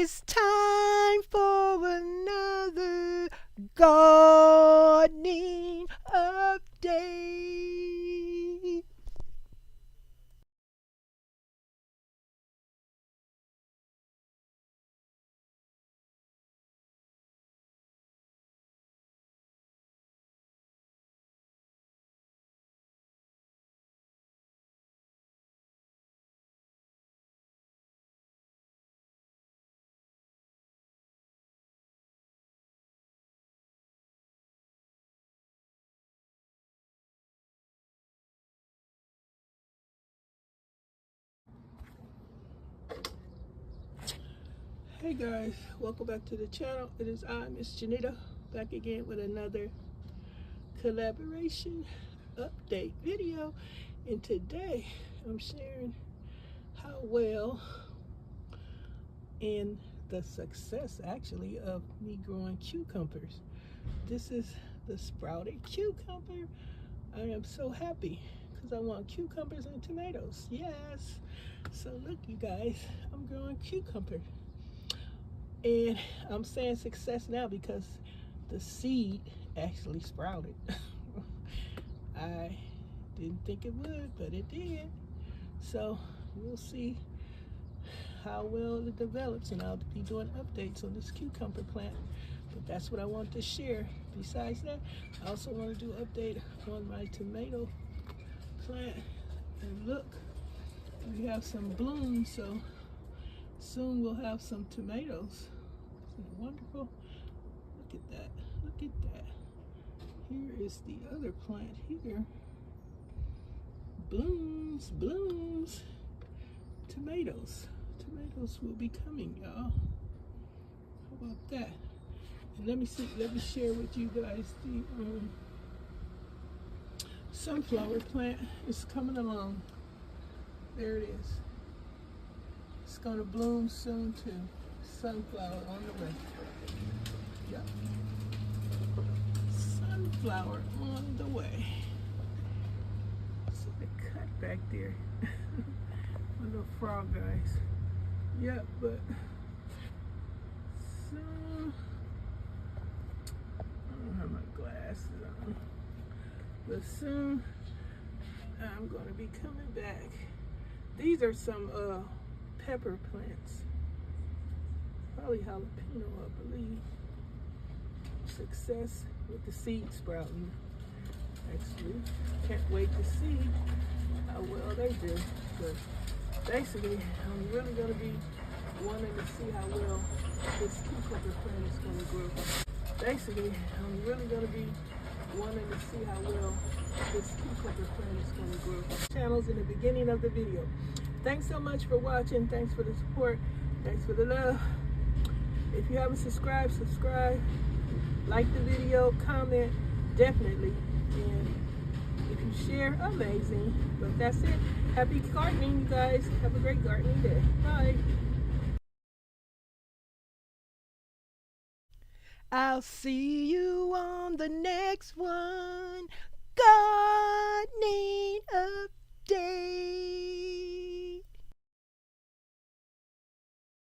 It's time for another gardening update. Hey guys, welcome back to the channel. It is I, Miss Janita, back again with another collaboration update video. And today I'm sharing how well and the success actually of me growing cucumbers. This is the sprouted cucumber. I am so happy because I want cucumbers and tomatoes. Yes. So look, you guys, I'm growing cucumber. And I'm saying success now because the seed actually sprouted. I didn't think it would, but it did. So we'll see how well it develops, and I'll be doing updates on this cucumber plant. But that's what I want to share. Besides that, I also want to do an update on my tomato plant. And look, we have some blooms, so soon we'll have some tomatoes. Isn't it wonderful? Look at that. Look at that. Here is the other plant here. Blooms, blooms. Tomatoes. Tomatoes will be coming, y'all. How about that? And let me share with you guys the sunflower plant is coming along. There it is. It's gonna bloom soon too. Sunflower on the way. Yep. Sunflower on the way. See the cut back there. My little frog guys. Yep, but soon, I don't have my glasses on, but soon I'm gonna be coming back. These are some pepper plants. Probably jalapeno, I believe. Success with the seed sprouting. Actually, can't wait to see how well they do. But basically, I'm really going to be wanting to see how well this cucumber plant is going to grow. Basically, I'm really going to be wanting to see how well this cucumber plant is going to grow. Channels in the beginning of the video. Thanks so much for watching. Thanks for the support. Thanks for the love. If you haven't subscribed, subscribe. Like the video, comment, definitely. And if you share, amazing. But that's it. Happy gardening, you guys. Have a great gardening day. Bye. I'll see you on the next one. Gardening update.